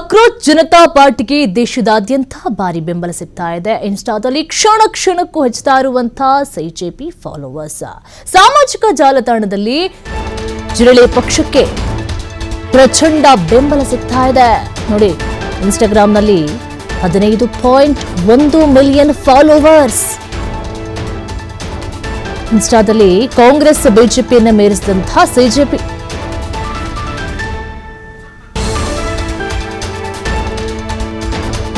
Cockroach Janata ಪಾರ್ಟಿಗೆ ದೇಶದಾದ್ಯಂತ ಭಾರಿ ಬೆಂಬಲ ಸಿಗ್ತಾ ಇದೆ. ಇನ್ಸ್ಟಾದಲ್ಲಿ ಕ್ಷಣ ಕ್ಷಣಕ್ಕೂ ಹೆಚ್ಚುತ್ತಾ ಇರುವಂತಹ ಸಿಜೆಪಿ ಫಾಲೋವರ್ಸ್. ಸಾಮಾಜಿಕ ಜಾಲತಾಣದಲ್ಲಿ ಜಿರಳೆ ಪಕ್ಷಕ್ಕೆ ಪ್ರಚಂಡ ಬೆಂಬಲ ಸಿಗ್ತಾ ಇದೆ. ನೋಡಿ, ಇನ್ಸ್ಟಾಗ್ರಾಂನಲ್ಲಿ 15.1 ಮಿಲಿಯನ್ ಫಾಲೋವರ್ಸ್. ಇನ್ಸ್ಟಾದಲ್ಲಿ ಕಾಂಗ್ರೆಸ್ ಬಿಜೆಪಿಯನ್ನು ಮೀರಿಸಿದಂತಹ ಸಿಜೆಪಿ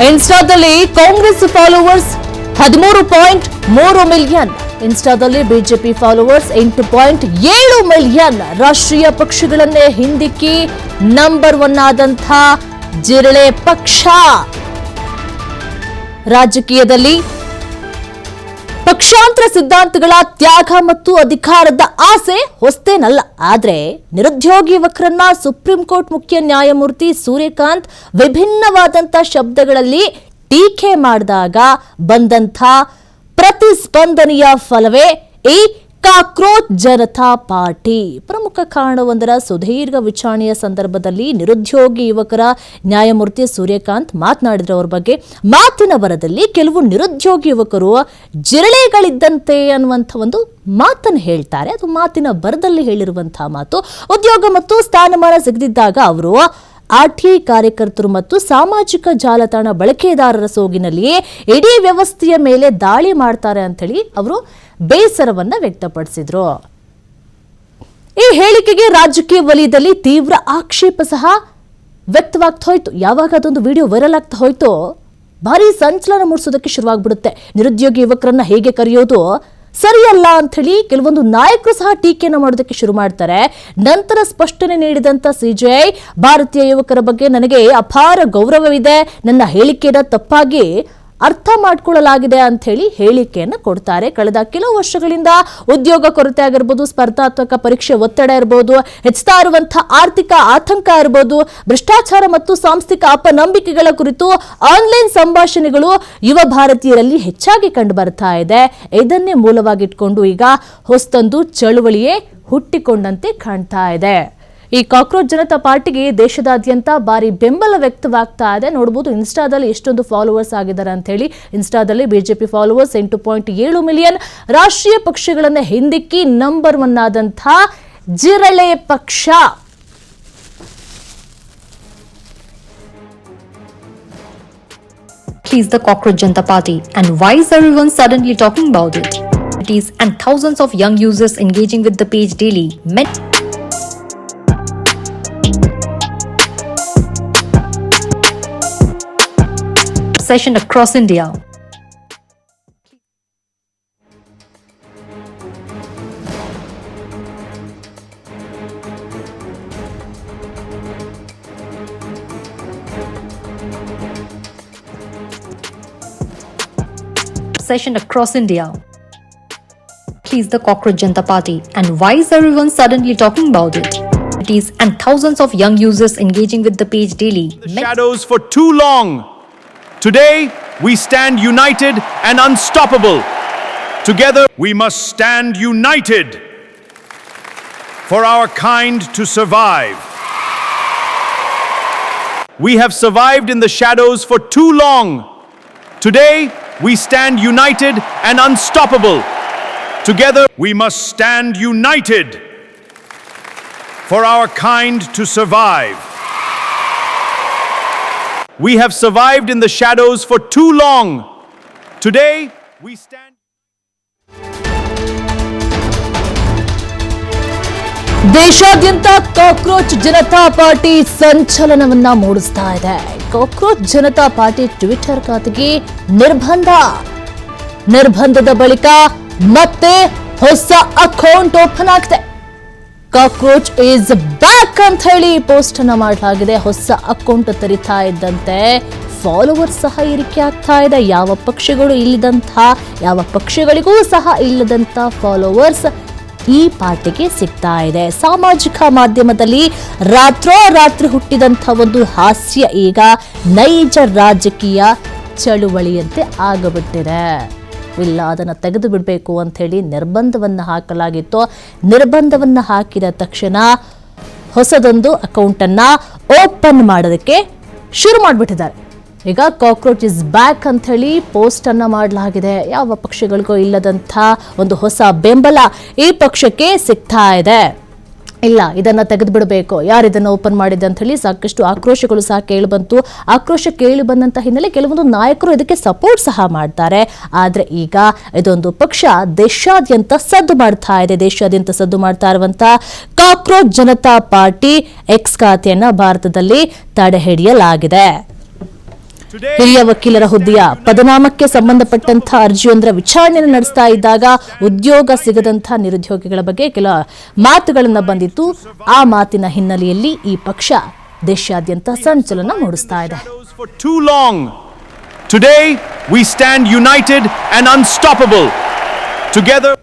ಇನ್ಸ್ಟಾದಲ್ಲಿ ಕಾಂಗ್ರೆಸ್ ಫಾಲೋವರ್ಸ್ 13.3 ಮಿಲಿಯನ್. ಇನ್ಸ್ಟಾದಲ್ಲಿ ಬಿಜೆಪಿ ಫಾಲೋವರ್ಸ್ 8.7 ಮಿಲಿಯನ್. ರಾಷ್ಟ್ರೀಯ ಪಕ್ಷಗಳನ್ನೇ ಹಿಂದಿಕ್ಕಿ ನಂಬರ್ 1 ಆದಂಥ ಜಿರಳೆ ಪಕ್ಷ. ರಾಜಕೀಯದಲ್ಲಿ ಪಕ್ಷಾಂತರ ಸಿದ್ಧಾಂತಗಳ ತ್ಯಾಗ ಮತ್ತು ಅಧಿಕಾರದ ಆಸೆ ಹೊಸ್ತೇನಲ್ಲ. ಆದ್ರೆ ನಿರುದ್ಯೋಗಿ ಯುವಕರನ್ನ ಸುಪ್ರೀಂ ಕೋರ್ಟ್ ಮುಖ್ಯ ನ್ಯಾಯಮೂರ್ತಿ ಸೂರ್ಯಕಾಂತ್ ವಿಭಿನ್ನವಾದಂಥ ಶಬ್ದಗಳಲ್ಲಿ ಟೀಕೆ ಮಾಡಿದಾಗ ಬಂದಂಥ ಪ್ರತಿಸ್ಪಂದನೆಯ ಫಲವೇ ಈ ಕಾಕ್ರೋಚ್ ಜನತಾ ಪಾರ್ಟಿ. ಪ್ರಮುಖ ಕಾರಣವೊಂದರ ಸುದೀರ್ಘ ವಿಚಾರಣೆಯ ಸಂದರ್ಭದಲ್ಲಿ ನಿರುದ್ಯೋಗಿ ಯುವಕರ ನ್ಯಾಯಮೂರ್ತಿ ಸೂರ್ಯಕಾಂತ್ ಮಾತನಾಡಿದ್ರ ಅವರ ಬಗ್ಗೆ. ಮಾತಿನ ಬರದಲ್ಲಿ ಕೆಲವು ನಿರುದ್ಯೋಗಿ ಯುವಕರು ಜಿರಳೆಗಳಿದ್ದಂತೆ ಅನ್ನುವಂಥ ಒಂದು ಮಾತನ್ನು ಹೇಳ್ತಾರೆ. ಅದು ಮಾತಿನ ಬರದಲ್ಲಿ ಹೇಳಿರುವಂತಹ ಮಾತು. ಉದ್ಯೋಗ ಮತ್ತು ಸ್ಥಾನಮಾನ ಸಿಗದಿದ್ದಾಗ ಅವರು ಆರ್ಟಿ ಕಾರ್ಯಕರ್ತರು ಮತ್ತು ಸಾಮಾಜಿಕ ಜಾಲತಾಣ ಬಳಕೆದಾರರ ಸೋಗಿನಲ್ಲಿ ಇಡೀ ವ್ಯವಸ್ಥೆಯ ಮೇಲೆ ದಾಳಿ ಮಾಡ್ತಾರೆ ಅಂತೇಳಿ ಅವರು ಬೇಸರವನ್ನ ವ್ಯಕ್ತಪಡಿಸಿದ್ರು. ಈ ಹೇಳಿಕೆಗೆ ರಾಜಕೀಯ ವಲಯದಲ್ಲಿ ತೀವ್ರ ಆಕ್ಷೇಪ ಸಹ ವ್ಯಕ್ತವಾಗ್ತಾ ಹೋಯ್ತು. ಯಾವಾಗ ಅದೊಂದು ವಿಡಿಯೋ ವೈರಲ್ ಆಗ್ತಾ ಹೋಯ್ತು, ಭಾರಿ ಸಂಚಲನ ಮೂಡಿಸೋದಕ್ಕೆ ಶುರುವಾಗ್ಬಿಡುತ್ತೆ. ನಿರುದ್ಯೋಗಿ ಯುವಕರನ್ನ ಹೇಗೆ ಕರೆಯೋದು ಸರಿಯಲ್ಲ ಅಂತ ಹೇಳಿ ಕೆಲವೊಂದು ನಾಯಕರು ಸಹ ಟೀಕೆಯನ್ನು ಮಾಡೋದಕ್ಕೆ ಶುರು ಮಾಡ್ತಾರೆ. ನಂತರ ಸ್ಪಷ್ಟನೆ ನೀಡಿದಂತ ಸಿಜೆಐ, ಭಾರತೀಯ ಯುವಕರ ಬಗ್ಗೆ ನನಗೆ ಅಪಾರ ಗೌರವವಿದೆ, ನನ್ನ ಹೇಳಿಕೆಯನ್ನು ತಪ್ಪಾಗಿ ಅರ್ಥ ಮಾಡಿಕೊಳ್ಳಲಾಗಿದೆ ಅಂತ ಹೇಳಿ ಹೇಳಿಕೆಯನ್ನು ಕೊಡ್ತಾರೆ. ಕಳೆದ ಕೆಲವು ವರ್ಷಗಳಿಂದ ಉದ್ಯೋಗ ಕೊರತೆ ಆಗಿರ್ಬೋದು, ಸ್ಪರ್ಧಾತ್ಮಕ ಪರೀಕ್ಷೆ ಒತ್ತಡ ಇರಬಹುದು, ಹೆಚ್ಚುತ್ತಾ ಇರುವಂತಹ ಆರ್ಥಿಕ ಆತಂಕ ಇರಬಹುದು, ಭ್ರಷ್ಟಾಚಾರ ಮತ್ತು ಸಾಂಸ್ಥಿಕ ಅಪನಂಬಿಕೆಗಳ ಕುರಿತು ಆನ್ಲೈನ್ ಸಂಭಾಷಣೆಗಳು ಯುವ ಭಾರತೀಯರಲ್ಲಿ ಹೆಚ್ಚಾಗಿ ಕಂಡು ಬರ್ತಾ ಇದೆ. ಇದನ್ನೇ ಮೂಲವಾಗಿಟ್ಕೊಂಡು ಈಗ ಹೊಸದೊಂದು ಚಳುವಳಿಯೇ ಹುಟ್ಟಿಕೊಂಡಂತೆ ಕಾಣ್ತಾ ಇದೆ. ಈ ಕಾಕ್ರೋಚ್ ಜನತಾ ಪಾರ್ಟಿಗೆ ದೇಶದಾದ್ಯಂತ ಭಾರಿ ಬೆಂಬಲ ವ್ಯಕ್ತವಾಗ್ತಾ ಇದೆ. ನೋಡಬಹುದು ಇನ್ಸ್ಟಾದಲ್ಲಿ ಎಷ್ಟೊಂದು ಫಾಲೋವರ್ಸ್ ಆಗಿದ್ದಾರೆ ಅಂತ ಹೇಳಿ. ಇನ್ಸ್ಟಾದಲ್ಲಿ ಬಿಜೆಪಿ ಫಾಲೋವರ್ಸ್ 8.7 ಮಿಲಿಯನ್. ರಾಷ್ಟ್ರೀಯ ಪಕ್ಷಗಳನ್ನ ಹಿಂದಿಕ್ಕಿ ನಂಬರ್ 1 ಆದಂಥ ಜಿರಳೆ ಪಕ್ಷ. Is the Cockroach Janata Party, and why is everyone suddenly talking about it? And thousands of young users engaging with the page daily. Session across India. Session across India. Is the Cockroach Janata Party, and why is everyone suddenly talking about it? And thousands of young users engaging with the page daily. The shadows for too long. Today, we stand united and unstoppable. Together, we must stand united for our kind to survive. We have survived in the shadows for too long. Today, we stand united and unstoppable. Together, we must stand united for our kind to survive. We have survived in the shadows for too long. Today, we stand. ದೇಶಾದ್ಯಂತ cockroach Janata party ಸಂಚಲನವನ್ನ ಮೂಡಿಸ್ತಾ ಇದೆ. Cockroach Janata party Twitter ಖಾತೆಗೆ ನಿರ್ಬಂಧದ ಬಳಿಕ ಮತ್ತೆ ಹೊಸ account open ಆಗಿದೆ. Cockroach is back ಅಂತ ಹೇಳಿ ಪೋಸ್ಟ್ ಅನ್ನ ಮಾಡಲಾಗಿದೆ. ಹೊಸ ಅಕೌಂಟ್ ತೆರಿತಾ ಇದ್ದಂತೆ ಫಾಲೋವರ್ಸ್ ಸಹ ಏರಿಕೆ ಆಗ್ತಾ ಇದೆ. ಯಾವ ಪಕ್ಷಗಳಿಗೂ ಸಹ ಇಲ್ಲದಂತ ಫಾಲೋವರ್ಸ್ ಈ ಪಾರ್ಟಿಗೆ ಸಿಗ್ತಾ ಇದೆ. ಸಾಮಾಜಿಕ ಮಾಧ್ಯಮದಲ್ಲಿ ರಾತ್ರೋರಾತ್ರಿ ಹುಟ್ಟಿದಂಥ ಒಂದು ಹಾಸ್ಯ ಈಗ ನೈಜ ರಾಜಕೀಯ ಚಳುವಳಿಯಂತೆ ಆಗಬಿಟ್ಟಿದೆ. ಇಲ್ಲ, ಅದನ್ನು ತೆಗೆದು ಬಿಡಬೇಕು ಅಂತ ಹೇಳಿ ನಿರ್ಬಂಧವನ್ನು ಹಾಕಲಾಗಿತ್ತು. ನಿರ್ಬಂಧವನ್ನು ಹಾಕಿದ ತಕ್ಷಣ ಹೊಸದೊಂದು ಅಕೌಂಟನ್ನು ಓಪನ್ ಮಾಡೋದಕ್ಕೆ ಶುರು ಮಾಡಿಬಿಟ್ಟಿದ್ದಾರೆ. ಈಗ ಕಾಕ್ರೋಚ್ ಇಸ್ ಬ್ಯಾಕ್ ಅಂತ ಹೇಳಿ ಪೋಸ್ಟ್ ಅನ್ನ ಮಾಡಲಾಗಿದೆ. ಯಾವ ಪಕ್ಷಗಳಿಗೂ ಇಲ್ಲದಂಥ ಒಂದು ಹೊಸ ಬೆಂಬಲ ಈ ಪಕ್ಷಕ್ಕೆ ಸಿಗ್ತಾ ಇದೆ. ಇಲ್ಲ, ಇದನ್ನ ತೆಗೆದು ಬಿಡಬೇಕು, ಯಾರು ಇದನ್ನು ಓಪನ್ ಮಾಡಿದೆ ಅಂತ ಹೇಳಿ ಸಾಕಷ್ಟು ಆಕ್ರೋಶಗಳು ಸಹ ಕೇಳಿಬಂತು. ಆಕ್ರೋಶ ಕೇಳಿ ಬಂದಂತ ಹಿನ್ನೆಲೆ ಕೆಲವೊಂದು ನಾಯಕರು ಇದಕ್ಕೆ ಸಪೋರ್ಟ್ ಸಹ ಮಾಡ್ತಾರೆ. ಆದ್ರೆ ಈಗ ಇದೊಂದು ಪಕ್ಷ ದೇಶಾದ್ಯಂತ ಸದ್ದು ಮಾಡ್ತಾ ಇದೆ. ದೇಶಾದ್ಯಂತ ಸದ್ದು ಮಾಡ್ತಾ ಇರುವಂತ ಕಾಕ್ರೋಚ್ ಜನತಾ ಪಾರ್ಟಿ ಎಕ್ಸ್ ಖಾತೆಯನ್ನ ಭಾರತದಲ್ಲಿ ತಡೆ ಹಿಡಿಯಲಾಗಿದೆ. ಹಿರಿಯ ವಕೀಲರ ಹುದ್ದೆಯ ಪದನಾಮಕ್ಕೆ ಸಂಬಂಧಪಟ್ಟಂತ ಅರ್ಜಿಯೊಂದರ ವಿಚಾರಣೆಯನ್ನು ನಡೆಸ್ತಾ ಇದ್ದಾಗ ಉದ್ಯೋಗ ಸಿಗದಂತ ನಿರುದ್ಯೋಗಿಗಳ ಬಗ್ಗೆ ಕೆಲ ಮಾತುಗಳನ್ನ ಬಂದಿತ್ತು. ಆ ಮಾತಿನ ಹಿನ್ನೆಲೆಯಲ್ಲಿ ಈ ಪಕ್ಷ ದೇಶಾದ್ಯಂತ ಸಂಚಲನ ಮೂಡಿಸ್ತಾ ಇದೆ. For too long. Today we stand united and unstoppable. Together